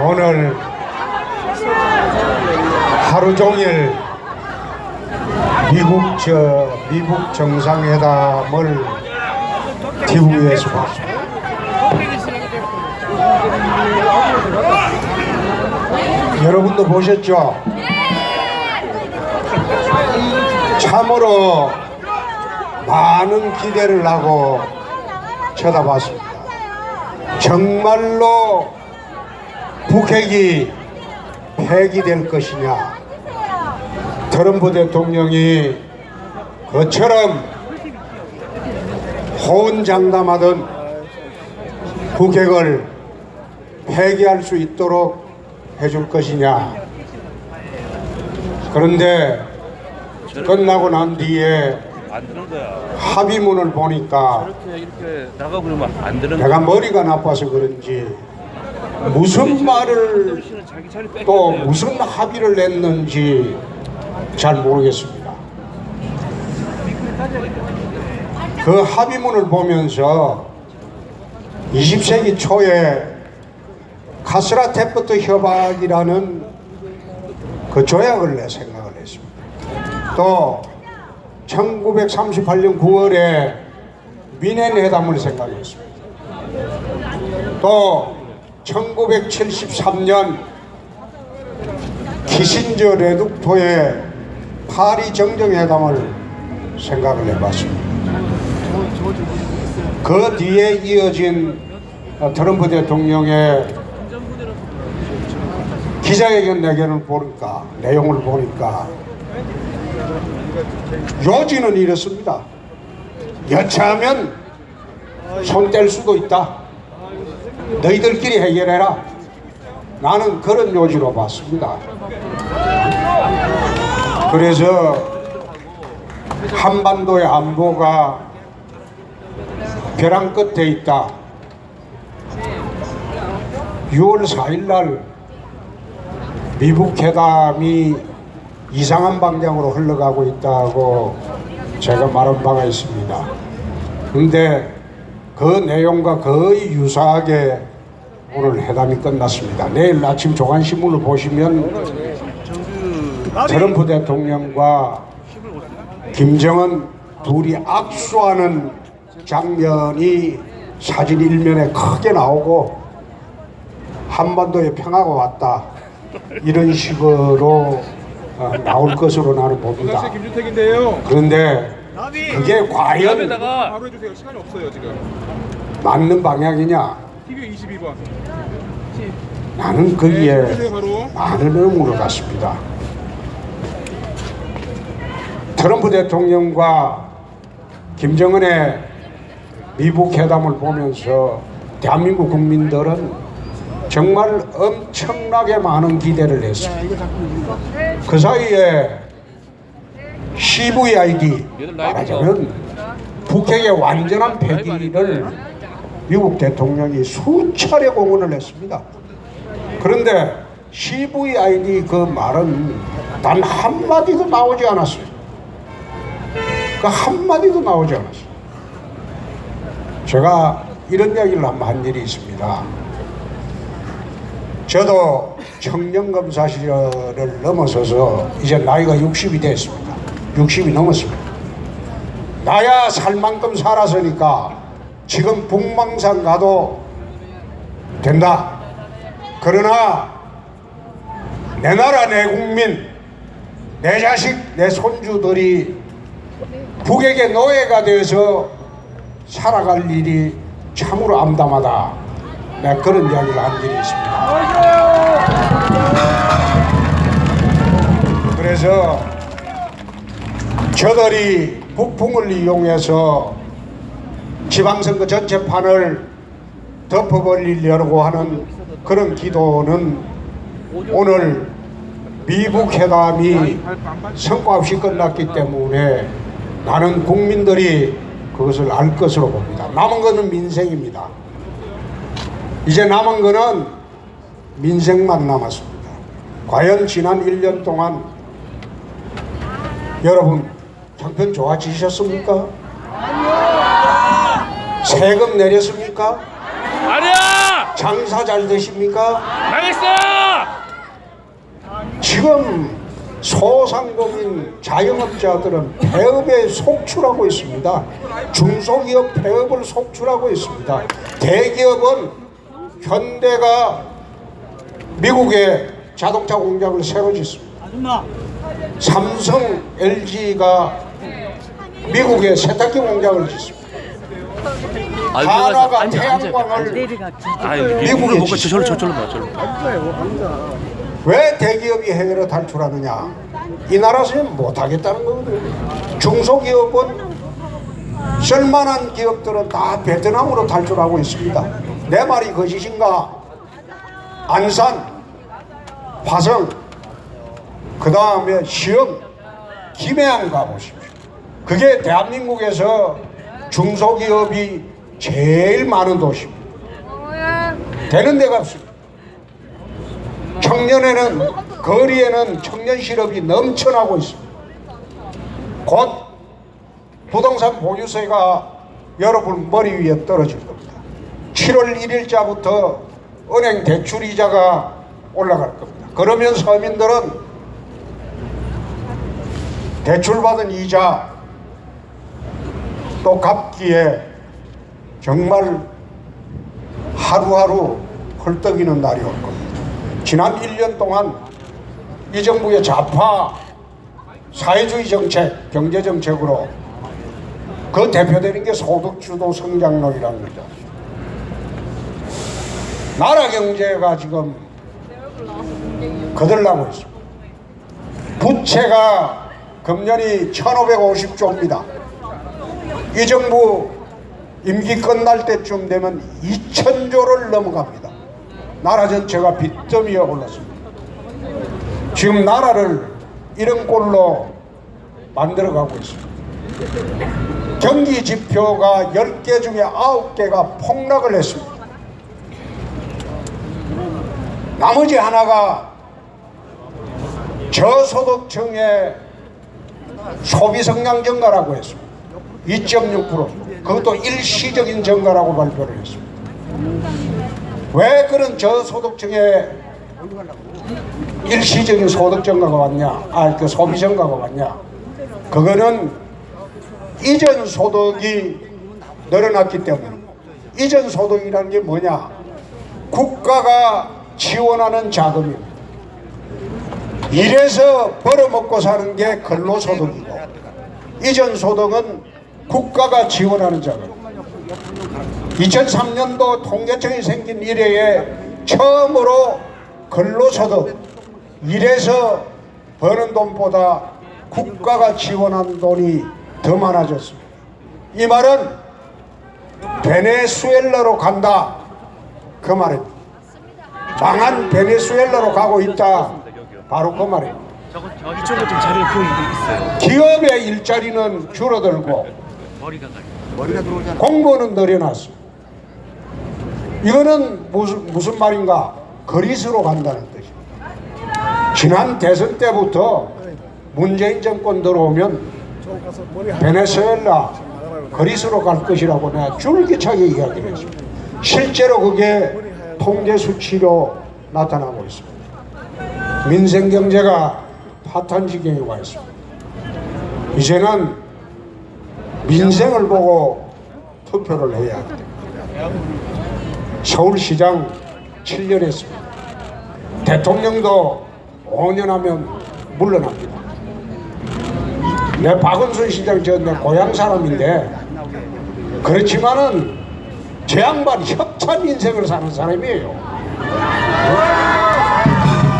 오늘 하루 종일 미국 정상회담을 TV에서 봤습니다. 여러분도 보셨죠? 참으로 많은 기대를 하고 쳐다봤습니다. 정말로 북핵이 폐기될 것이냐, 트럼프 대통령이 그처럼 호언장담하던 북핵을 폐기할 수 있도록 해줄 것이냐. 그런데 끝나고 난 뒤에 합의문을 보니까 이렇게 나가 그러면 안 되는 내가 머리가 나빠서 그런지 무슨 말을 또 무슨 합의를 냈는지 잘 모르겠습니다. 그 합의문을 보면서 20세기 초에 카스라테프트 협약이라는 그 조약을 내 생각을 했습니다. 또 1938년 9월에 미넨 회담을 생각했습니다. 또 1973년 키신저 레둑토의 파리 정정회담을 생각을 해봤습니다. 그 뒤에 이어진 트럼프 대통령의 기자회견 내용을 보니까 요지는 이렇습니다. 여차하면 손 뗄 수도 있다. 너희들끼리 해결해라. 나는 그런 요지로 봤습니다. 그래서 한반도의 안보가 벼랑 끝에 있다. 6월 4일 날 미국 회담이 이상한 방향으로 흘러가고 있다고 제가 말한 바가 있습니다. 그런데 그 내용과 거의 유사하게 오늘 회담이 끝났습니다. 내일 아침 조간신문을 보시면 트럼프 대통령과 김정은 둘이 악수하는 장면이 사진 일면에 크게 나오고 한반도에 평화가 왔다, 이런 식으로 나올 것으로 나는 봅니다. 그런데 그게 과연 바로 해주세요. 시간이 없어요 지금. 맞는 방향이냐? TV 22번. 나는 거기에 해주세요, 바로. 많은 의문을 갖습니다. 트럼프 대통령과 김정은의 미국 회담을 보면서 대한민국 국민들은 정말 엄청나게 많은 기대를 했습니다. 그 사이에 CVID, 말하자면 북핵의 완전한 폐기를 미국 대통령이 수차례 공언을 했습니다. 그런데 CVID 그 말은 단 한마디도 나오지 않았어요. 그 한마디도 나오지 않았어요. 제가 이런 이야기를 한번 한 일이 있습니다. 저도 청년검사 시절을 넘어서서 이제 나이가 60이 됐습니다. 60이 넘었습니다. 나야 살 만큼 살았으니까 지금 북망산 가도 된다. 그러나 내 나라, 내 국민, 내 자식, 내 손주들이 북에게 노예가 되어서 살아갈 일이 참으로 암담하다. 내가 그런 이야기를 한 일이 있습니다. 그래서 저들이 북풍을 이용해서 지방선거 전체판을 덮어버리려고 하는 그런 기도는 오늘 미국 회담이 성과 없이 끝났기 때문에 나는 국민들이 그것을 알 것으로 봅니다. 남은 것은 민생입니다. 이제 남은 것은 민생만 남았습니다. 과연 지난 1년 동안 여러분 형편 좋아지셨습니까? 세금 내렸습니까? 아니야! 장사 잘 되십니까? 망했어! 지금 소상공인 자영업자들은 폐업에 속출하고 있습니다. 중소기업 폐업을 속출하고 있습니다. 대기업은 현대가 미국에 자동차 공장을 새로 짓습니다. 삼성, LG가 미국에 세탁기 공장을 짓습니다. 하나가 태양광을 미국에 먹고 저절로 봐. 왜 대기업이 해외로 탈출하느냐? 이 나라에서는 못하겠다는 거거든요. 중소기업은 쓸만한 기업들은 다 베트남으로 탈출하고 있습니다. 내 말이 거짓인가? 안산, 화성, 그 다음에 시흥, 김해안 가보십시오. 그게 대한민국에서 중소기업이 제일 많은 도시입니다. 되는 데가 없습니다. 청년에는 거리에는 청년 실업이 넘쳐나고 있습니다. 곧 부동산 보유세가 여러분 머리 위에 떨어질 겁니다. 7월 1일자부터 은행 대출 이자가 올라갈 겁니다. 그러면 서민들은 대출받은 이자 또 갚기에 정말 하루하루 헐떡이는 날이 올 겁니다. 지난 1년 동안 이 정부의 좌파 사회주의 정책, 경제정책으로 그 대표되는 게 소득주도 성장론이라는 거죠. 나라 경제가 지금 거들나고 있습니다. 부채가 금년이 1550조입니다. 이 정부 임기 끝날 때쯤 되면 2000조를 넘어갑니다. 나라 전체가 빚더미에 올랐습니다. 지금 나라를 이런 꼴로 만들어가고 있습니다. 경기 지표가 10개 중에 9개가 폭락을 했습니다. 나머지 하나가 저소득층의 소비 성장 증가라고 했습니다. 2.6%. 그것도 일시적인 증가라고 발표를 했습니다. 왜 그런 저소득층의 일시적인 소득 증가가 왔냐? 그 소비 증가가 왔냐? 그거는 이전 소득이 늘어났기 때문에. 이전 소득이라는 게 뭐냐? 국가가 지원하는 자금입니다. 일해서 벌어먹고 사는 게 근로소득이고, 이전 소득은 국가가 지원하는 자금. 2003년도 통계청이 생긴 이래에 처음으로 근로소득, 일해서 버는 돈보다 국가가 지원한 돈이 더 많아졌습니다. 이 말은 베네수엘라로 간다, 그 말입니다. 망한 베네수엘라로 가고 있다, 바로 그 말입니다. 이쪽으로 좀 자리를 보이고 있어요. 기업의 일자리는 줄어들고 공무원은 늘어났습니다. 이거는 무슨 말인가? 그리스로 간다는 뜻입니다. 지난 대선 때부터 문재인 정권 들어오면 베네수엘라, 그리스로 갈 것이라고 내가 줄기차게 이야기를 했습니다. 실제로 그게 통계 수치로 나타나고 있습니다. 민생 경제가 파탄 지경에 와 있습니다. 이제는 민생을 보고 투표를 해야 합니다. 서울시장 7년 했습니다. 대통령도 5년 하면 물러납니다. 내 박은순 시장 내 고향 사람인데, 그렇지만은 제 양반 협찬 인생을 사는 사람이에요.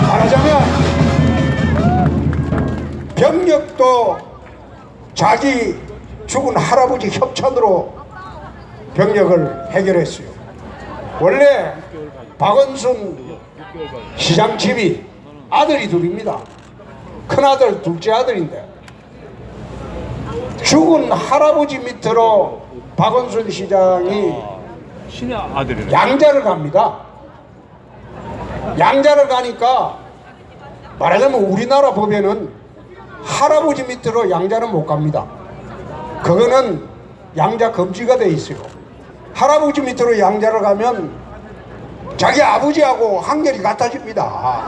말하자면 병력도 자기 죽은 할아버지 협찬으로 병력을 해결했어요. 원래 박은순 시장 집이 아들이 둘입니다. 큰아들, 둘째 아들인데 죽은 할아버지 밑으로 박은순 시장이 신의 아들이네. 양자를 갑니다. 양자를 가니까 말하자면 우리나라 법에는 할아버지 밑으로 양자는 못 갑니다. 그거는 양자 금지가 돼 있어요. 할아버지 밑으로 양자를 가면 자기 아버지하고 한결이 같아집니다.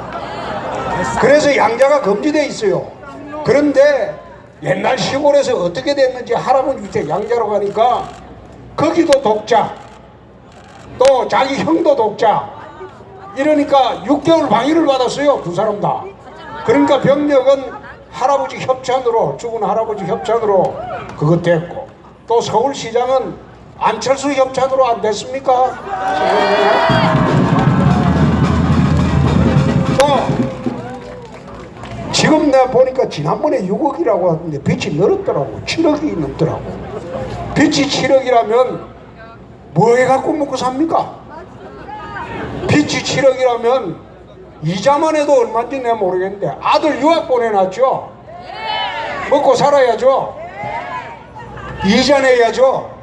그래서 양자가 금지되어 있어요. 그런데 옛날 시골에서 어떻게 됐는지 할아버지 밑에 양자로 가니까 거기도 독자, 또 자기 형도 독자, 이러니까 6개월 방위를 받았어요. 두 사람 다. 그러니까 병력은 할아버지 협찬으로, 죽은 할아버지 협찬으로 그것 됐고, 또 서울시장은 안철수 협찬으로 안 됐습니까? 또 지금 내가 보니까 지난번에 6억이라고 하던데 빚이 늘었더라고. 7억이 넘더라고. 빚이 7억이라면 뭐 해갖고 먹고 삽니까? 빚이 7억이라면 이자만 해도 얼마인지 내가 모르겠는데 아들 유학 보내놨죠? 먹고 살아야죠? 이자 내야죠?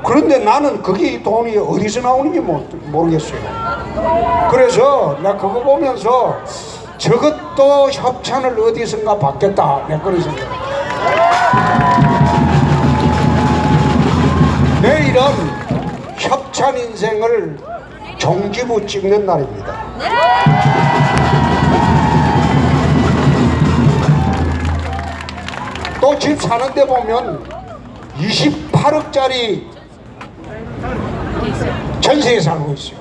그런데 나는 그게 돈이 어디서 나오는지 모르겠어요. 그래서 내가 그거 보면서 저것도 협찬을 어디선가 받겠다, 내 그런 생각. 내일은 협찬 인생을 종지부 찍는 날입니다. 또 집 사는데 보면 28억짜리 전세에 살고 있어요.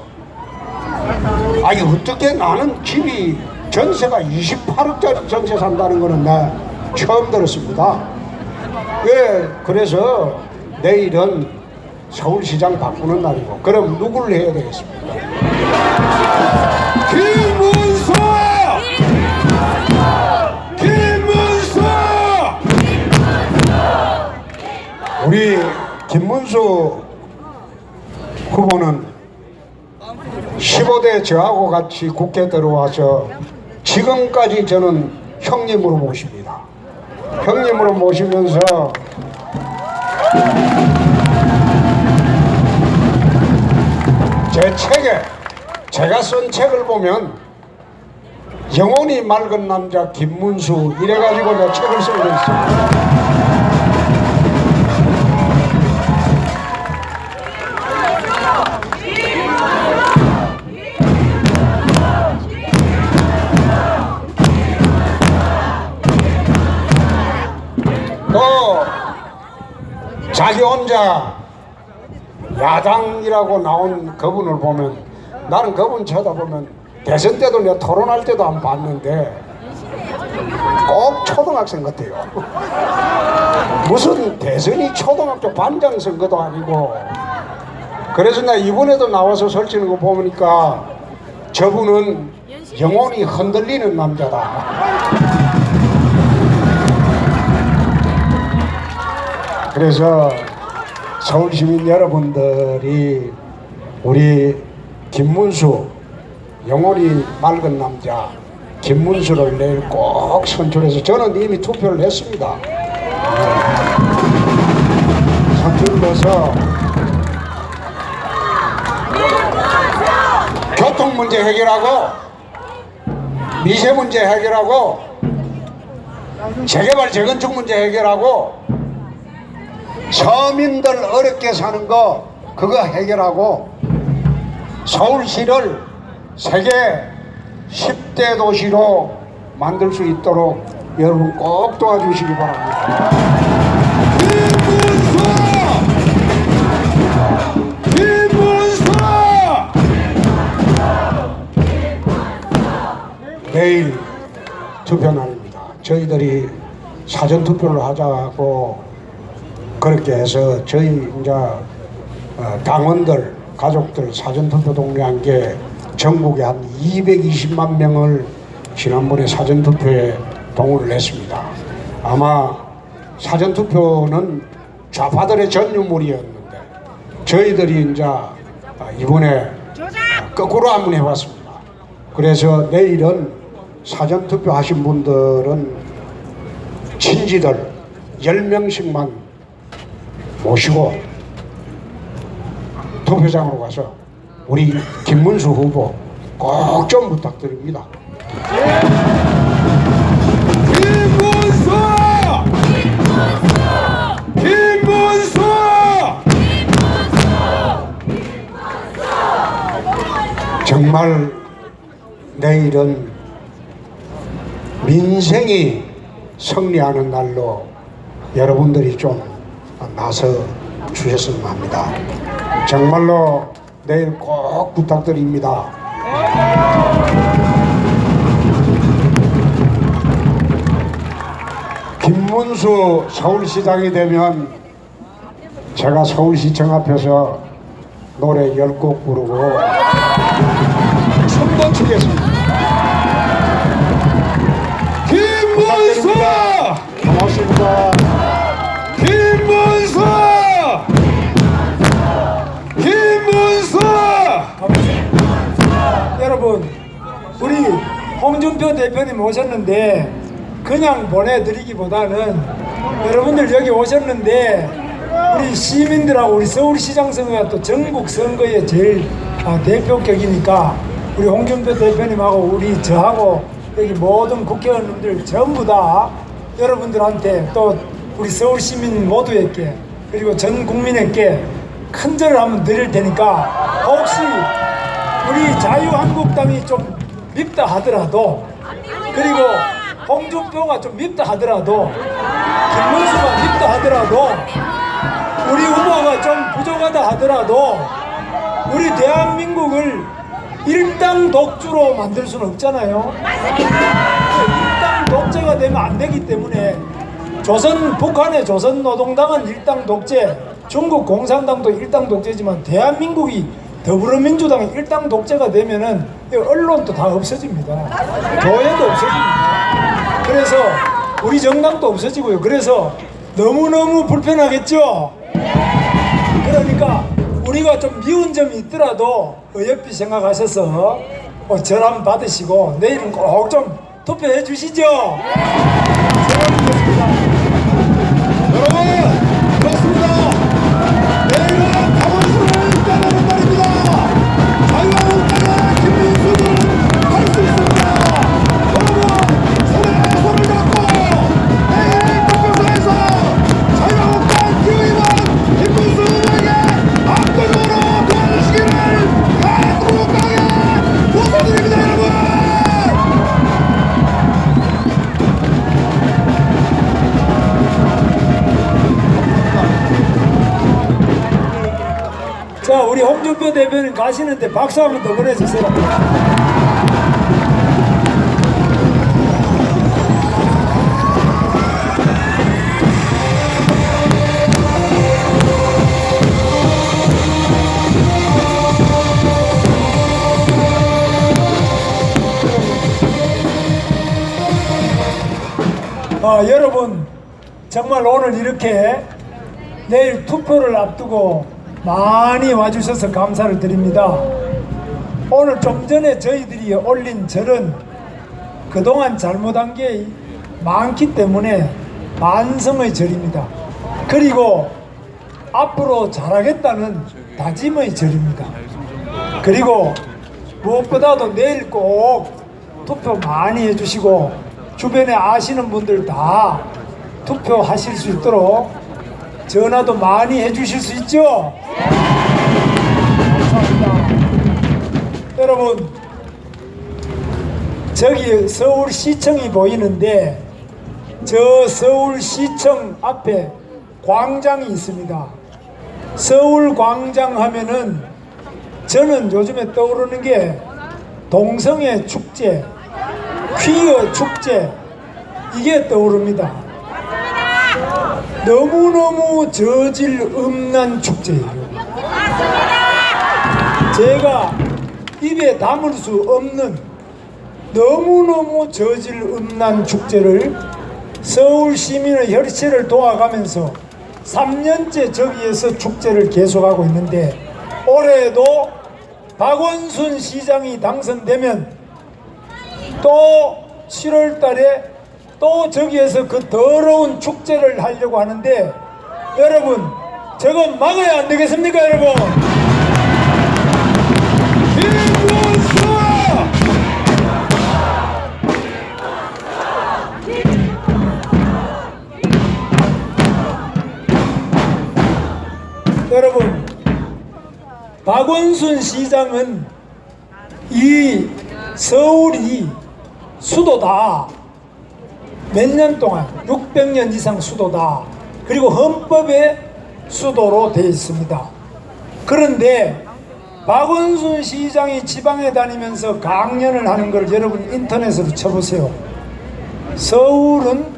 아니 어떻게 나는 집이 전세가 28억짜리 전세 산다는 거는 나 처음 들었습니다. 왜? 그래서 내일은 서울시장 바꾸는 날이고, 그럼 누구를 해야 되겠습니까? 김문수! 김문수! 우리 김문수 후보는 15대 저하고 같이 국회 들어와서 지금까지 저는 형님으로 모십니다. 형님으로 모시면서 제 책에, 제가 쓴 책을 보면 영혼이 맑은 남자 김문수 이래가지고 내 책을 쓰고 있습니다. 또 자기 혼자 야당이라고 나온 그분을 보면, 나는 그분 쳐다보면 대선 때도 내가 토론할 때도 안 봤는데 꼭 초등학생 같아요. 무슨 대선이 초등학교 반장 선거도 아니고. 그래서 나 이번에도 나와서 설치는 거 보니까 저분은 영혼이 흔들리는 남자다. 그래서 서울시민 여러분들이 우리 김문수, 영혼이 맑은 남자 김문수를 내일 꼭 선출해서, 저는 이미 투표를 했습니다. 선출돼서 교통 문제 해결하고, 미세 문제 해결하고, 재개발 재건축 문제 해결하고, 서민들 어렵게 사는 거 그거 해결하고, 서울시를 세계 10대 도시로 만들 수 있도록 여러분 꼭 도와주시기 바랍니다. 김문수! 내일 투표 날입니다. 저희들이 사전 투표를 하자고 그렇게 해서 저희 이제 당원들, 가족들 사전투표 동의한 게 전국에 한 220만 명을 지난번에 사전투표에 동의를 했습니다. 아마 사전투표는 좌파들의 전유물이었는데 저희들이 이제 이번에 거꾸로 한번 해봤습니다. 그래서 내일은 사전투표 하신 분들은 친지들 10명씩만 모시고 투표장으로 가서 우리 김문수 후보 꼭 좀 부탁드립니다. 김문수! 김문수! 김문수! 정말 내일은 민생이 승리하는 날로 여러분들이 좀 나서 주셨으면 합니다. 정말로 내일 꼭 부탁드립니다. 김문수 서울시장이 되면 제가 서울시청 앞에서 노래 10곡 부르고 춤도 추겠습니다. 김문수! 고맙습니다. 김문수! 김문수! 여러분, 우리 홍준표 대표님 오셨는데 그냥 보내드리기보다는 여러분들 여기 오셨는데 우리 시민들하고 우리 서울시장 선거가 또 전국 선거의 제일 대표격이니까 우리 홍준표 대표님하고 우리 저하고 여기 모든 국회의원님들 전부 다 여러분들한테 또 우리 서울 시민 모두에게 그리고 전 국민에게 큰 절을 한번 드릴 테니까 혹시 우리 자유한국당이 좀 밉다 하더라도 그리고 홍준표가 좀 밉다 하더라도 김문수가 밉다 하더라도 우리 후보가 좀 부족하다 하더라도 우리 대한민국을 일당 독주로 만들 수는 없잖아요. 일당 독재가 되면 안 되기 때문에 북한의 조선노동당은 일당 독재, 중국 공산당도 일당 독재지만 대한민국이 더불어민주당이 일당 독재가 되면은 언론도 다 없어집니다. 교회도 없어집니다. 그래서 우리 정당도 없어지고요. 그래서 너무너무 불편하겠죠? 그러니까 우리가 좀 미운 점이 있더라도 어여삐 생각하셔서 절 한번 받으시고 내일은 꼭 좀 투표해 주시죠. 여러분, 그렇습니다. 내일은 강원수를 따르는 날입니다. 자유한국당의 김문수를 할 수 있습니다. 여러분, 손에 손을 잡고 내일 투표소에서 자유한국당 기후위원 김문수 후보에게 압도적으로 도와주시기를 간곡하게 부탁드립니다, 여러분. 자, 우리 홍준표 대표님 가시는데 박수 한번 더 보내주세요. 여러분 정말 오늘 이렇게 내일 투표를 앞두고 많이 와주셔서 감사를 드립니다. 오늘 좀 전에 저희들이 올린 절은 그동안 잘못한 게 많기 때문에 반성의 절입니다. 그리고 앞으로 잘하겠다는 다짐의 절입니다. 그리고 무엇보다도 내일 꼭 투표 많이 해주시고 주변에 아시는 분들 다 투표하실 수 있도록 전화도 많이 해주실 수 있죠? 감사합니다. 여러분, 저기 서울시청이 보이는데 저 서울시청 앞에 광장이 있습니다. 서울광장 하면은 저는 요즘에 떠오르는 게 동성애 축제, 퀴어 축제, 이게 떠오릅니다. 너무너무 저질 음란 축제예요. 제가 입에 담을 수 없는 너무너무 저질 음란 축제를 서울 시민의 혈세를 도와가면서 3년째 저기에서 축제를 계속하고 있는데 올해도 박원순 시장이 당선되면 또 7월 달에 또 저기에서 그 더러운 축제를 하려고 하는데 여러분 저거 막아야 안 되겠습니까 여러분? 김문수! 여러분 박원순 시장은 이 서울이 수도다. 몇 년 동안 600년 이상 수도다. 그리고 헌법에 수도로 되어 있습니다. 그런데 박원순 시장이 지방에 다니면서 강연을 하는 걸 여러분 인터넷으로 쳐보세요. 서울은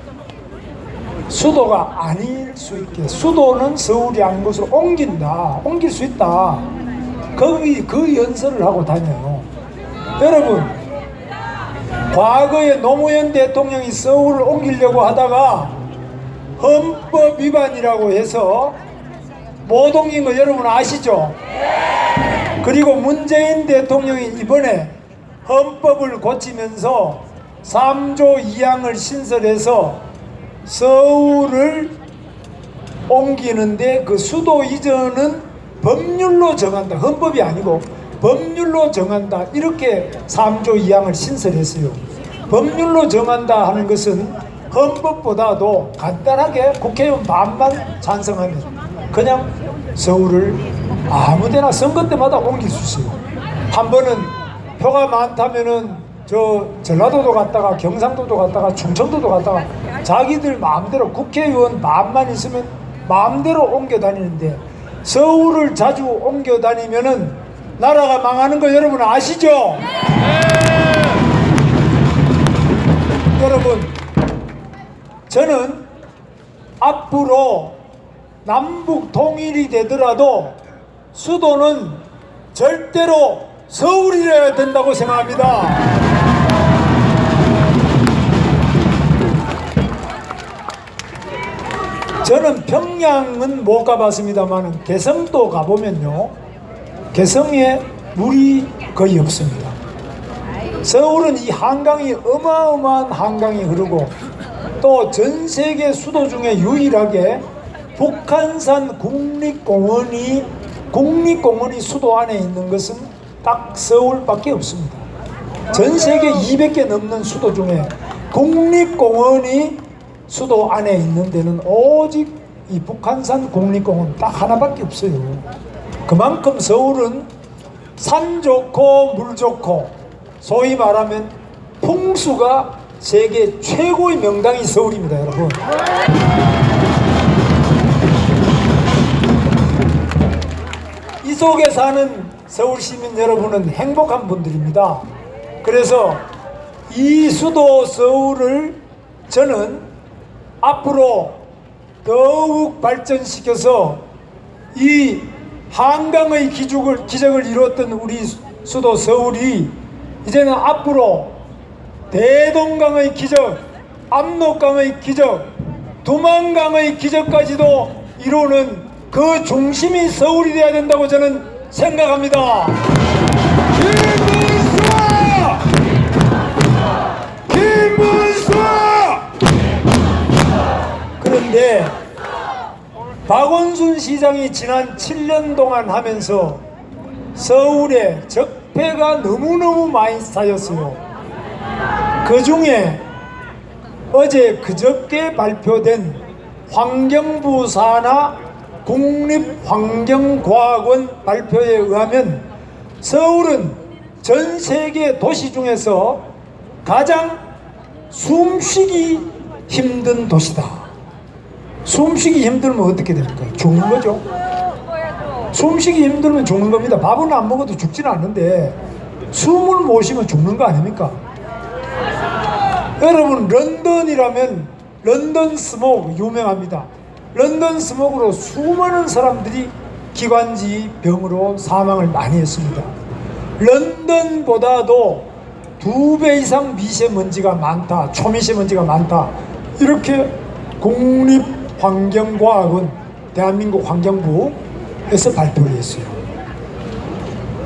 수도가 아닐 수 있게, 수도는 서울이 아닌 곳으로 옮긴다, 옮길 수 있다. 거기 그 연설을 하고 다녀요. 여러분, 과거에 노무현 대통령이 서울을 옮기려고 하다가 헌법 위반이라고 해서 못 옮긴 거 여러분 아시죠? 그리고 문재인 대통령이 이번에 헌법을 고치면서 3조 2항을 신설해서 서울을 옮기는데 그 수도 이전은 법률로 정한다. 헌법이 아니고 법률로 정한다. 이렇게 3조 2항을 신설했어요. 법률로 정한다 하는 것은 헌법보다도 간단하게 국회의원 반만 찬성하면 그냥 서울을 아무데나 선거 때마다 옮길 수 있어요. 한 번은 표가 많다면은 저 전라도도 갔다가 경상도도 갔다가 충청도도 갔다가 자기들 마음대로 국회의원 반만 있으면 마음대로 옮겨 다니는데 서울을 자주 옮겨 다니면은 나라가 망하는 거 여러분 아시죠? 여러분, 저는 앞으로 남북 통일이 되더라도 수도는 절대로 서울이어야 된다고 생각합니다. 저는 평양은 못 가봤습니다만 개성도 가보면요, 개성에 물이 거의 없습니다. 서울은 이 한강이 어마어마한 한강이 흐르고 또 전 세계 수도 중에 유일하게 북한산 국립공원이 수도 안에 있는 것은 딱 서울밖에 없습니다. 전 세계 200개 넘는 수도 중에 국립공원이 수도 안에 있는 데는 오직 이 북한산 국립공원 딱 하나밖에 없어요. 그만큼 서울은 산 좋고 물 좋고 소위 말하면 풍수가 세계 최고의 명당이 서울입니다, 여러분. 이 속에 사는 서울 시민 여러분은 행복한 분들입니다. 그래서 이 수도 서울을 저는 앞으로 더욱 발전시켜서 이 한강의 기적을 이뤘던 우리 수도 서울이 이제는 앞으로 대동강의 기적, 압록강의 기적, 두만강의 기적까지도 이루는 그 중심이 서울이 되어야 된다고 저는 생각합니다. 김문수! 그런데 박원순 시장이 지난 7년 동안 하면서 서울에 적폐가 너무너무 많이 쌓였어요. 그 중에 어제 그저께 발표된 환경부 산하 국립환경과학원 발표에 의하면 서울은 전 세계 도시 중에서 가장 숨쉬기 힘든 도시다. 숨쉬기 힘들면 어떻게 됩니까? 죽는 거죠. 숨쉬기 힘들면 죽는 겁니다. 밥은 안 먹어도 죽지는 않는데 숨을 못 쉬면 죽는 거 아닙니까? 여러분, 런던이라면 런던 스모그 유명합니다. 런던 스모그로 수많은 사람들이 기관지 병으로 사망을 많이 했습니다. 런던보다도 2배 이상 미세먼지가 많다, 초미세먼지가 많다, 이렇게 국립환경과학원 대한민국 환경부에서 발표를 했어요.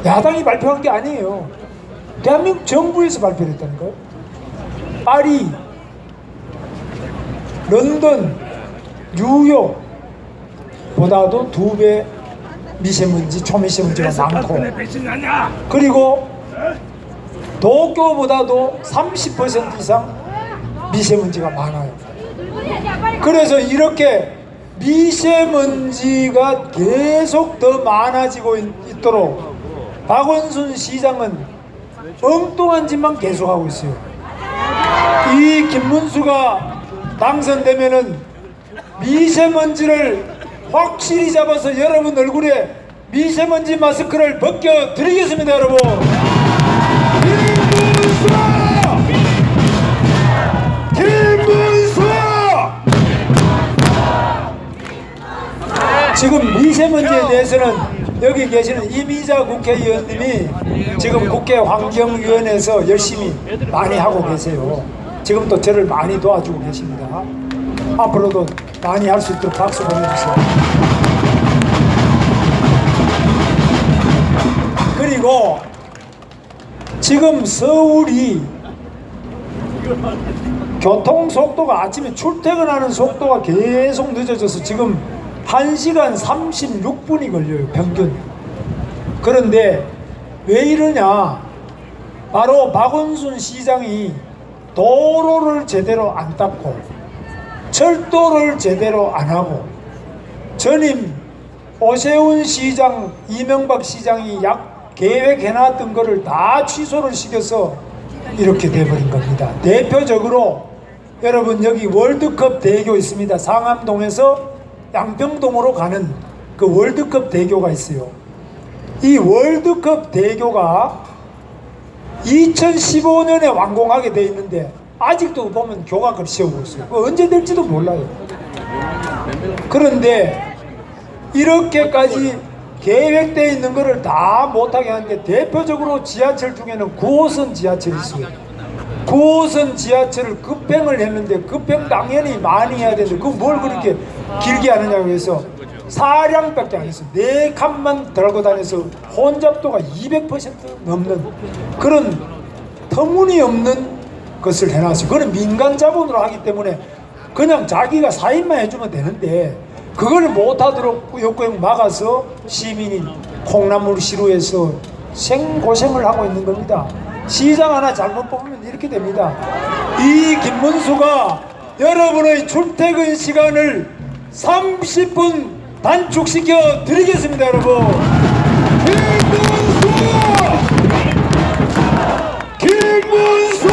야당이 발표한 게 아니에요. 대한민국 정부에서 발표를 했다니까요. 파리, 런던, 뉴욕보다도 2배 미세먼지, 초미세먼지가 많고, 그리고 도쿄보다도 30% 이상 미세먼지가 많아요. 그래서 이렇게 미세먼지가 계속 더 많아지고 있도록 박원순 시장은 엉뚱한 짓만 계속하고 있어요. 이 김문수가 당선되면은 미세먼지를 확실히 잡아서 여러분 얼굴에 미세먼지 마스크를 벗겨드리겠습니다, 여러분. 김문수! 지금 미세먼지에 대해서는 여기 계시는 이미자 국회의원님이 지금 국회 환경위원회에서 열심히 많이 하고 계세요. 지금 또 저를 많이 도와주고 계십니다. 앞으로도 많이 할 수 있도록 박수 보내주세요. 그리고 지금 서울이 교통 속도가 아침에 출퇴근하는 속도가 계속 늦어져서 지금 1시간 36분이 걸려요, 평균. 그런데 왜 이러냐? 바로 박원순 시장이 도로를 제대로 안 닦고 철도를 제대로 안 하고 전임 오세훈 시장, 이명박 시장이 계획해놨던 거를 다 취소를 시켜서 이렇게 돼버린 겁니다. 대표적으로 여러분 여기 월드컵 대교 있습니다. 상암동에서 양평동으로 가는 그 월드컵 대교가 있어요. 이 월드컵 대교가 2015년에 완공하게 돼 있는데 아직도 보면 교각을 씌우고 있어요. 그거 언제 될지도 몰라요. 그런데 이렇게까지 계획되어 있는 거를 다 못하게 하는데 대표적으로 지하철 중에는 9호선 지하철이 있어요. 9호선 지하철을 급행을 했는데 급행 당연히 많이 해야 되는데 그거 뭘 그렇게 길게 하느냐고 해서 4량밖에 안 했어요. 4칸만 들고 다녀서 혼잡도가 200% 넘는 그런 터무니없는 것을 해놨어요. 그건 민간 자본으로 하기 때문에 그냥 자기가 4인만 해주면 되는데 그걸 못하도록 역구역 막아서 시민이 콩나물 시루에서 생고생을 하고 있는 겁니다. 시장 하나 잘못 뽑으면 이렇게 됩니다. 이 김문수가 여러분의 출퇴근 시간을 30분 단축시켜 드리겠습니다, 여러분. 김문수!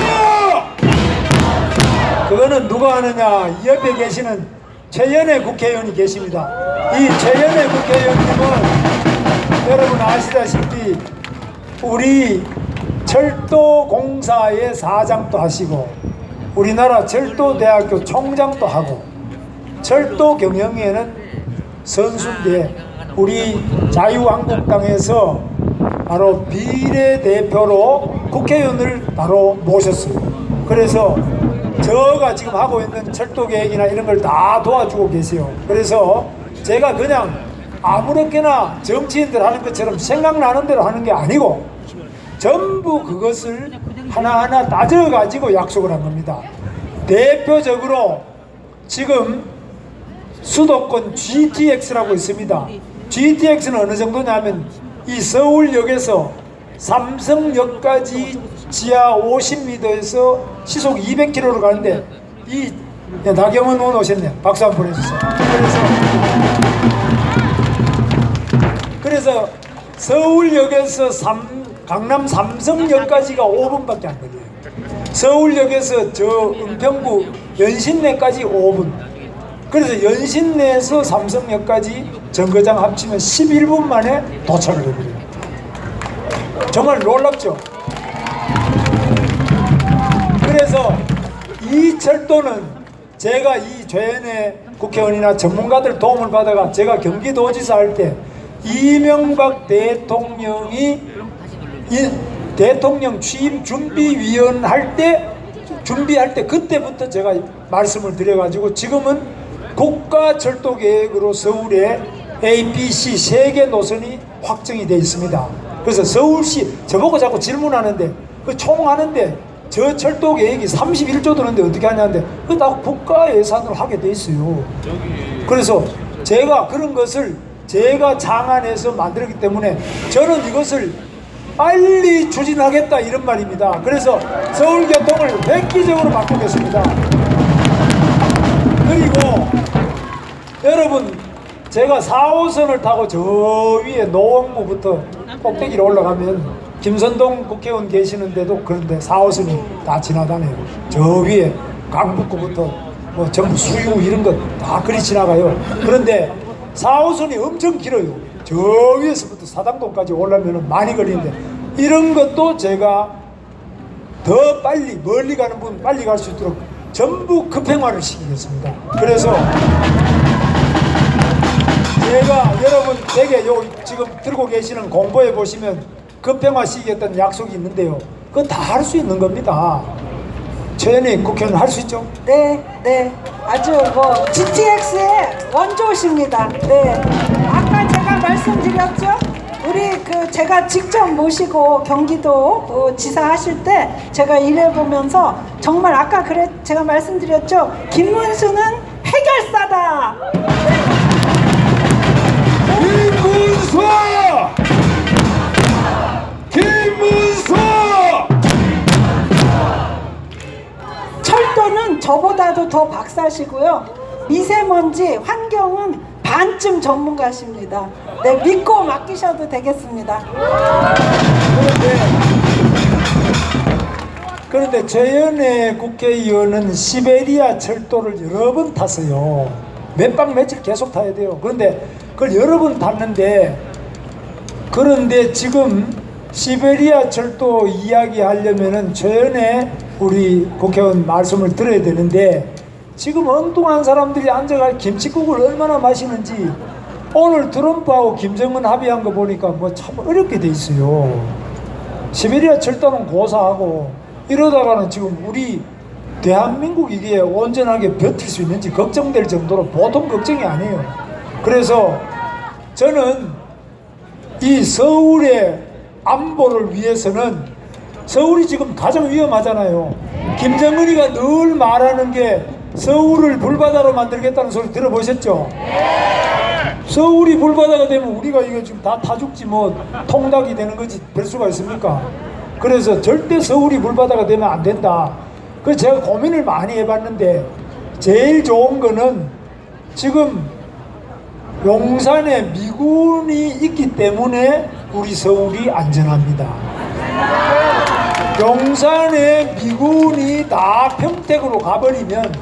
그거는 누가 하느냐? 이 옆에 계시는 최연애 국회의원이 계십니다. 이 최연애 국회의원님은 여러분 아시다시피 우리 철도공사의 사장도 하시고 우리나라 철도대학교 총장도 하고 철도 경영에는 선수인데 우리 자유한국당에서 바로 비례대표로 국회의원을 바로 모셨어요. 그래서 저가 지금 하고 있는 철도 계획이나 이런 걸 다 도와주고 계세요. 그래서 제가 그냥 아무렇게나 정치인들 하는 것처럼 생각나는 대로 하는 게 아니고 전부 그것을 하나하나 따져가지고 약속을 한 겁니다. 대표적으로 지금 수도권 GTX라고 있습니다. GTX는 어느 정도냐면 이 서울역에서 삼성역까지 지하 50m에서 시속 200km로 가는데 이 나경원 의원 오셨네요. 박수 한번 보내주세요. 그래서 서울역에서 강남 삼성역까지가 5분밖에 안 걸려요. 서울역에서 저 은평구 연신내까지 5분. 그래서 연신내에서 삼성역까지 정거장 합치면 11분 만에 도착을 해버려요. 정말 놀랍죠? 그래서 이 철도는 제가 이 최연애 국회의원이나 전문가들 도움을 받아가 제가 경기도지사 할 때 이명박 대통령이 이 대통령 취임 준비위원 준비할 때 그때부터 제가 말씀을 드려가지고 지금은 국가철도계획으로 서울에 A, B, C 3개 노선이 확정이 되어 있습니다. 그래서 서울시 저보고 자꾸 질문하는데 그 총하는데 저 철도 계획이 31조 드는데 어떻게 하냐는데 그 다 국가 예산으로 하게 돼 있어요. 그래서 제가 그런 것을 제가 장안해서 만들었기 때문에 저는 이것을 빨리 추진하겠다 이런 말입니다. 그래서 서울교통을 획기적으로 바꾸겠습니다. 그리고 여러분 제가 4호선을 타고 저 위에 노원구부터 꼭대기로 올라가면 김선동 국회의원 계시는데도 그런데 4호선이 다 지나다녀요. 저 위에 강북구부터 뭐 전부 수유 이런 것 다 그리 지나가요. 그런데 4호선이 엄청 길어요. 저 위에서부터 사당동까지 오려면 많이 걸리는데 이런 것도 제가 더 빨리 멀리 가는 분 빨리 갈 수 있도록 전부 급행화를 시키겠습니다. 그래서 제가 여러분 댁에 요 지금 들고 계시는 공보에 보시면 급행화 시키겠다는 약속이 있는데요. 그거 다 할 수 있는 겁니다. 최현희 국회의원 할 수 있죠? 네, 네. 아주 뭐 GTX의 원조십니다. 네. 아까 제가 말씀드렸죠? 우리 제가 직접 모시고 경기도 지사 하실 때 제가 일해보면서 정말 아까 제가 말씀드렸죠? 김문수는 해결사다. 김문수! 김문수! 철도는 저보다도 더 박사시고요. 미세먼지, 환경은 반쯤 전문가십니다. 네, 믿고 맡기셔도 되겠습니다. 그런데 최연애 국회의원은 시베리아 철도를 여러 번 탔어요. 몇 박 며칠 계속 타야 돼요. 그런데 그걸 여러 번 탔는데 그런데 지금 시베리아 철도 이야기하려면은 최연애 우리 국회의원 말씀을 들어야 되는데 지금 엉뚱한 사람들이 앉아가 김치국을 얼마나 마시는지 오늘 트럼프하고 김정은 합의한 거 보니까 뭐 참 어렵게 돼 있어요. 시베리아 철도는 고사하고 이러다가는 지금 우리 대한민국 이게 온전하게 버틸 수 있는지 걱정될 정도로 보통 걱정이 아니에요. 그래서 저는 이 서울의 안보를 위해서는 서울이 지금 가장 위험하잖아요. 김정은이가 늘 말하는 게 서울을 불바다로 만들겠다는 소리 들어보셨죠? 서울이 불바다가 되면 우리가 이거 지금 다 죽지 뭐 통닭이 되는 거지 별 수가 있습니까? 그래서 절대 서울이 불바다가 되면 안 된다. 그래서 제가 고민을 많이 해봤는데 제일 좋은 거는 지금 용산에 미군이 있기 때문에 우리 서울이 안전합니다. 용산에 미군이 다 평택으로 가버리면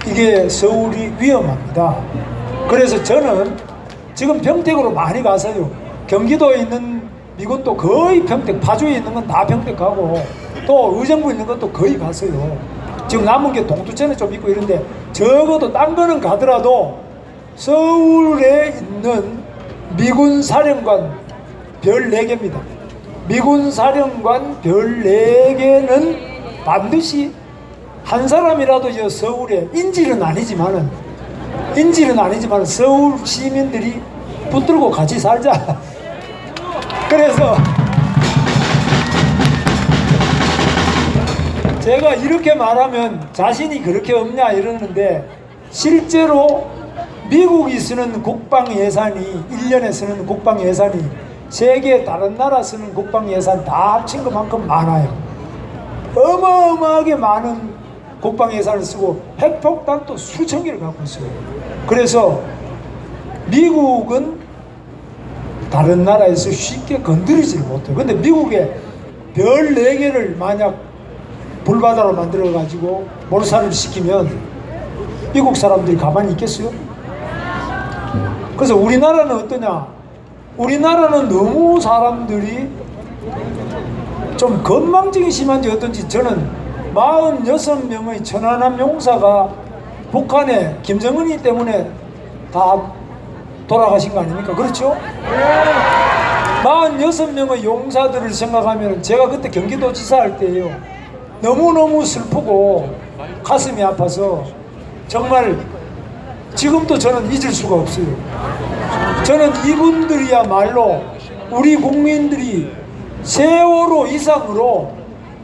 이게 서울이 위험합니다. 그래서 저는 지금 평택으로 많이 가서요. 경기도에 있는 미군도 거의 평택, 파주에 있는 건 다 평택 가고 또 의정부에 있는 것도 거의 갔어요. 지금 남은 게 동두천에 좀 있고 이런데 적어도 딴 거는 가더라도 서울에 있는 미군 사령관 별 4개입니다. 미군 사령관 별 4개는 반드시 한 사람이라도 저 서울에 인질은 아니지만은 서울 시민들이 붙들고 같이 살자. 그래서 제가 이렇게 말하면 자신이 그렇게 없냐 이러는데 실제로 미국이 쓰는 국방 예산이 1년에 쓰는 국방 예산이 세계 다른 나라 쓰는 국방 예산 다 합친 것만큼 많아요. 어마어마하게 많은 국방 예산을 쓰고 핵폭탄도 수천 개를 갖고 있어요. 그래서 미국은 다른 나라에서 쉽게 건드리지를 못해요. 근데 미국에 별 4개를 만약 불바다로 만들어 가지고 몰살을 시키면 미국 사람들이 가만히 있겠어요? 그래서 우리나라는 어떠냐? 우리나라는 너무 사람들이 좀 건망증이 심한지 어떤지 저는 46명의 천안함 용사가 북한에 김정은이 때문에 다 돌아가신 거 아닙니까? 그렇죠? 46명의 용사들을 생각하면 제가 그때 경기도지사 할 때예요. 너무너무 슬프고 가슴이 아파서 정말 지금도 저는 잊을 수가 없어요. 저는 이분들이야말로 우리 국민들이 세월호 이상으로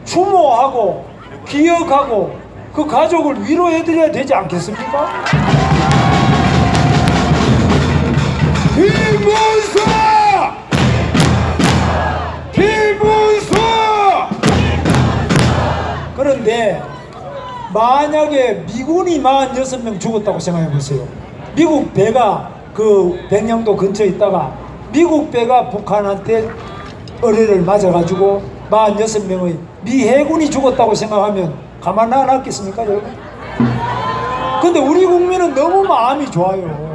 추모하고 기억하고 그 가족을 위로해드려야 되지 않겠습니까? 김문수! 김문수! 그런데 만약에 미군이 46명 죽었다고 생각해 보세요. 미국 배가 그 백령도 근처에 있다가 미국 배가 북한한테 의뢰를 맞아가지고 46명의 미 해군이 죽었다고 생각하면 가만 안 놨겠습니까 여러분? 근데 우리 국민은 너무 마음이 좋아요.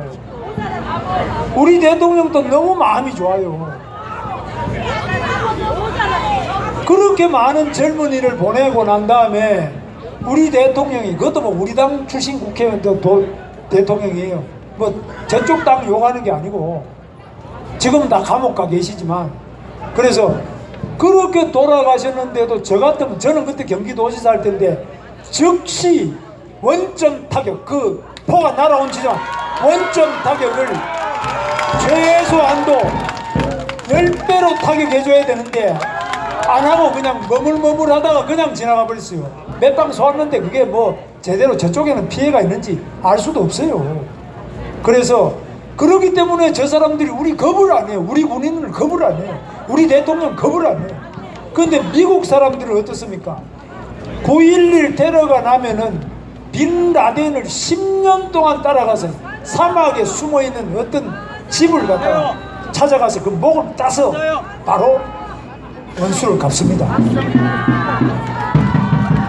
우리 대통령도 너무 마음이 좋아요. 그렇게 많은 젊은이를 보내고 난 다음에 우리 대통령이, 그것도 뭐 우리 당 출신 국회의원도 대통령이에요. 뭐 저쪽 당 욕하는 게 아니고 지금 다 감옥 가 계시지만, 그래서 그렇게 돌아가셨는데도 저 같으면, 저는 그때 경기도지사 할 때인데 즉시 원점 타격, 그 포가 날아온 지점 원점 타격을 최소한도 10배로 타격해줘야 되는데 안 하고 그냥 머물머물 하다가 그냥 지나가 버렸어요. 몇 방 쏘았는데 그게 뭐 제대로 저쪽에는 피해가 있는지 알 수도 없어요. 그래서 그렇기 때문에 저 사람들이 우리 겁을 안 해요. 우리 군인을 겁을 안 해요. 우리 대통령 겁을 안 해요. 그런데 미국 사람들은 어떻습니까? 9.11 테러가 나면은 빈 라덴을 10년 동안 따라가서 사막에 숨어있는 어떤 집을 갖다가 찾아가서 그 목을 따서 바로 원수를 갚습니다.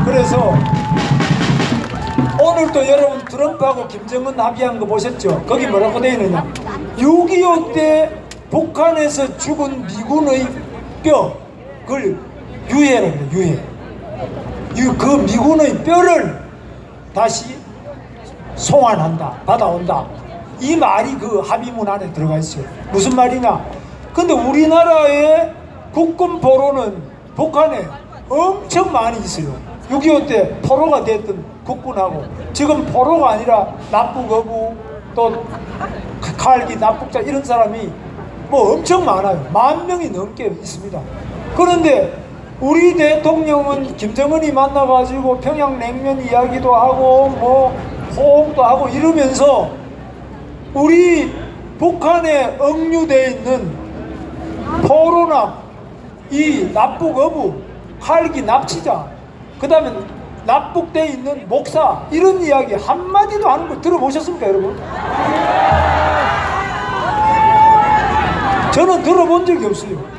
그래서 오늘도 여러분 트럼프하고 김정은 합의한 거 보셨죠? 거기 뭐라고 되어 있느냐? 6.25 때 북한에서 죽은 미군의 뼈, 그걸 유해라고 그래요. 유해. 그 미군의 뼈를 다시 송환한다, 받아온다. 이 말이 그 합의문 안에 들어가 있어요. 무슨 말이냐? 근데 우리나라의 국군 포로는 북한에 엄청 많이 있어요. 6.25 때 포로가 됐던 국군하고 지금 포로가 아니라 납북어부, 또 칼기, 납북자 이런 사람이 뭐 엄청 많아요. 10,000명이 넘게 있습니다. 그런데 우리 대통령은 김정은이 만나가지고 평양냉면 이야기도 하고 뭐 호응도 하고 이러면서 우리 북한에 억류되어 있는 포로나 이 납북어부, 칼기 납치자, 그 다음에 납북되어 있는 목사, 이런 이야기 한마디도 하는 거 들어보셨습니까 여러분? 저는 들어본 적이 없어요.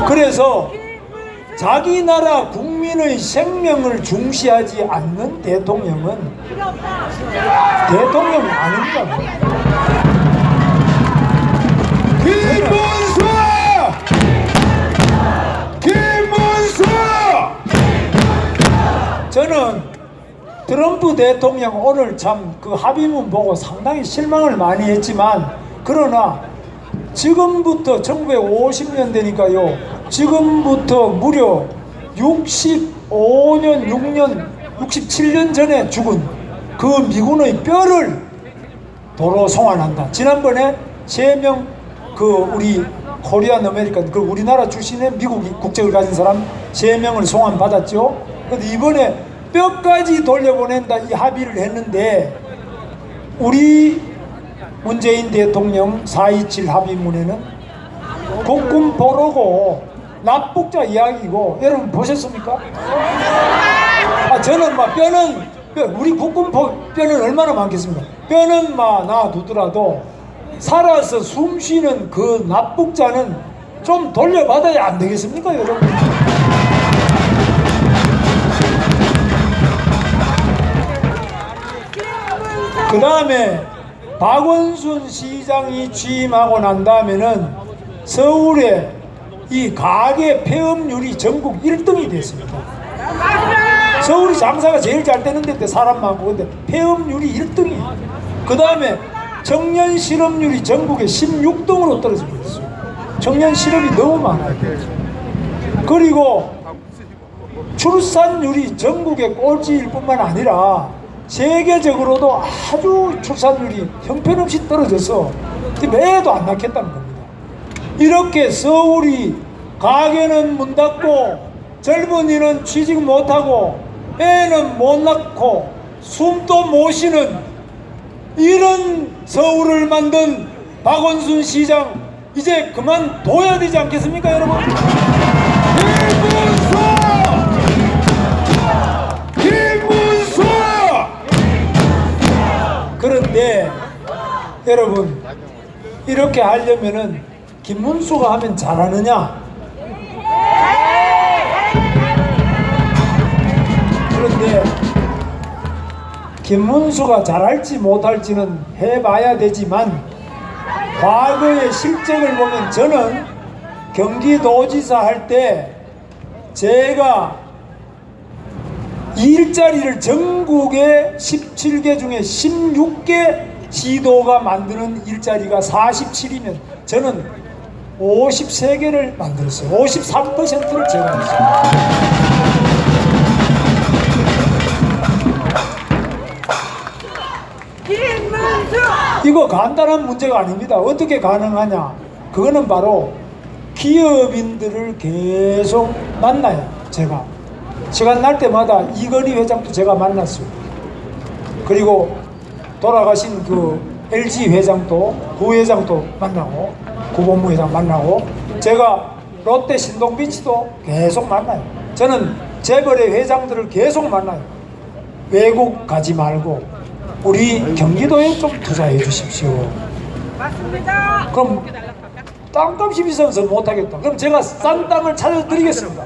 그래서 자기 나라 국민의 생명을 중시하지 않는 대통령은 대통령이 아닙니다. 김문수! 김문수! 저는 트럼프 대통령 오늘 참 그 합의문 보고 상당히 실망을 많이 했지만, 그러나 지금부터 1950년대니까요. 지금부터 무려 65년, 6년, 67년 전에 죽은 그 미군의 뼈를 도로 송환한다. 지난번에 3명 그 우리 코리안 아메리칸, 그 우리나라 출신의 미국 국적을 가진 사람 3명을 송환 받았죠. 근데 이번에 뼈까지 돌려보낸다 이 합의를 했는데, 우리 문재인 대통령 4.27 합의문에는 국군 포로고 납북자 이야기고, 여러분 보셨습니까? 저는 막 뼈는 우리 국군 뼈는 얼마나 많겠습니까? 뼈는 막 놔두더라도 살아서 숨 쉬는 그 납북자는 좀 돌려받아야 안 되겠습니까, 여러분? 그 다음에 박원순 시장이 취임하고 난 다음에는 서울에 이 가계 폐업률이 전국 1등이 됐습니다. 서울이 장사가 제일 잘 되는 데인데 사람 많고, 근데 폐업률이 1등이에요. 그 다음에 청년 실업률이 전국에 16등으로 떨어져 버렸어요. 청년 실업이 너무 많아요. 그리고 출산율이 전국의 꼴찌일 뿐만 아니라 세계적으로도 아주 출산율이 형편없이 떨어져서 매도 안 낳겠다는 겁니다. 이렇게 서울이 가게는 문 닫고 젊은이는 취직 못하고 애는 못 낳고 숨도 못 쉬는 이런 서울을 만든 박원순 시장, 이제 그만둬야 되지 않겠습니까, 여러분? 김문수! 그런데 여러분, 이렇게 하려면은 김문수가 하면 잘하느냐? 그런데 김문수가 잘할지 못할지는 해봐야 되지만 과거의 실적을 보면 저는 경기도지사 할 때 제가 일자리를 전국의 17개 중에 16개 시도가 만드는 일자리가 47이면 저는 53개를 만들었어요. 53%를 제가 했어요. 이거 간단한 문제가 아닙니다. 어떻게 가능하냐? 그거는 바로 기업인들을 계속 만나요. 제가 시간 날 때마다 이건희 회장도 제가 만났어요. 그리고 돌아가신 그 LG 회장도 부회장도 만나고 구본무 회장 만나고 제가 롯데 신동빈씨도 계속 만나요. 저는 재벌의 회장들을 계속 만나요. 외국 가지 말고 우리 경기도에 좀 투자해 주십시오. 맞습니다. 그럼 땅값이 비싸서 못하겠다. 그럼 제가 싼 땅을 찾아드리겠습니다.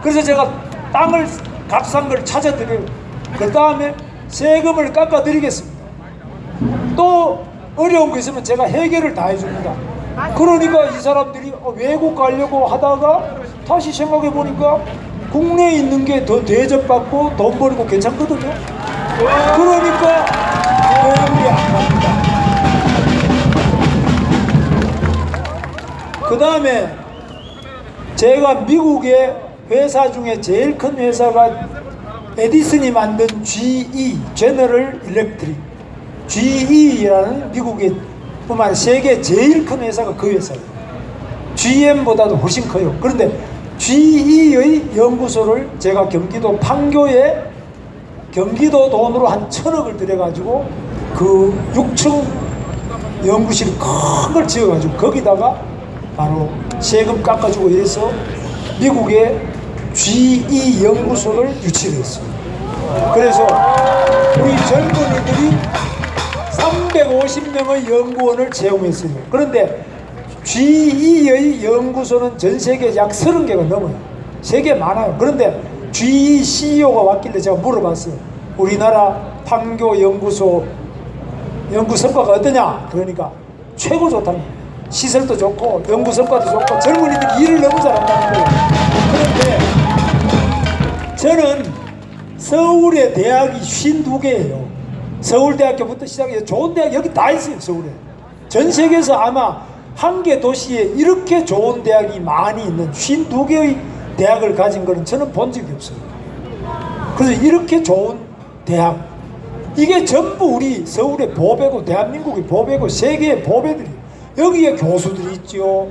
그래서 제가 땅을 값싼 걸 찾아드려요. 그 다음에 세금을 깎아드리겠습니다. 또 어려운 거 있으면 제가 해결을 다 해줍니다. 그러니까 이 사람들이 외국 가려고 하다가 다시 생각해 보니까 국내에 있는 게 더 대접받고 돈 벌고 괜찮거든요. 그러니까 외국에 안 갑니다. 그 다음에 제가 미국의 회사 중에 제일 큰 회사가 에디슨이 만든 GE, 제너럴 일렉트릭, GE라는 미국의 뿐만 아니라 세계 제일 큰 회사가 그 회사예요. GM보다도 훨씬 커요. 그런데 GE의 연구소를 제가 경기도 판교에 경기도 돈으로 한 1,000억을 들여가지고 그 6층 연구실 큰 걸 지어가지고 거기다가 바로 세금 깎아주고 이래서 미국의 GE 연구소를 유치를 했어요. 그래서 우리 젊은이들이 350명의 연구원을 채용했어요. 그런데 GE의 연구소는 전 세계 약 30개가 넘어요. 세계 많아요. 그런데 GE CEO가 왔길래 제가 물어봤어요. 우리나라 판교 연구소 연구 성과가 어떠냐? 그러니까 최고 좋다는 거예요. 시설도 좋고 연구 성과도 좋고 젊은이들이 일을 너무 잘한다는 거예요. 그런데 저는 서울의 대학이 52개예요. 서울대학교부터 시작해서 좋은 대학 여기 다 있어요. 서울에. 전 세계에서 아마 한 개 도시에 이렇게 좋은 대학이 많이 있는 52개의 대학을 가진 거는 저는 본 적이 없어요. 그래서 이렇게 좋은 대학, 이게 전부 우리 서울의 보배고 대한민국의 보배고 세계의 보배들이 여기에 교수들이 있죠.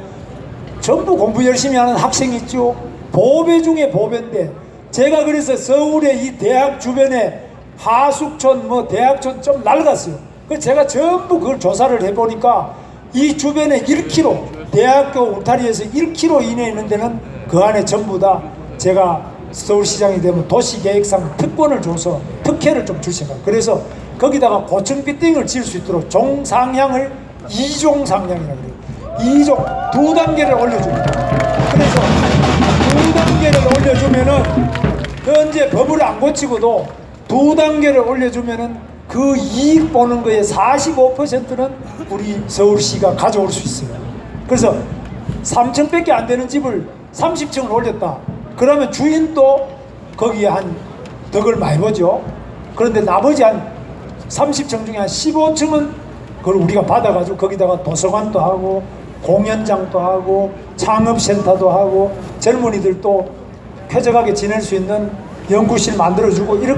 전부 공부 열심히 하는 학생이 있죠. 보배 중에 보배인데 제가 그래서 서울의 이 대학 주변에 하숙촌 뭐 대학촌 좀 낡았어요. 그래서 제가 전부 그걸 조사를 해보니까 이 주변에 1km 대학교 울타리에서 1km 이내에 있는 데는 그 안에 전부 다 제가 서울시장이 되면 도시계획상 특권을 줘서 특혜를 좀 주시고 그래서 거기다가 고층 빌딩을 지을 수 있도록 종상향을 2종 상향이라고 그래요. 2종 2단계를 올려줍니다. 그래서 2단계를 올려주면은 현재 법을 안 고치고도 2단계를 올려주면은 그 이익 보는 거에 45%는 우리 서울시가 가져올 수 있어요. 그래서 3층밖에 안 되는 집을 30층을 올렸다. 그러면 주인도 거기에 한 덕을 많이 보죠. 그런데 나머지 한 30층 중에 한 15층은 그걸 우리가 받아가지고 거기다가 도서관도 하고 공연장도 하고 창업센터도 하고 젊은이들도 쾌적하게 지낼 수 있는 연구실 만들어주고 이렇게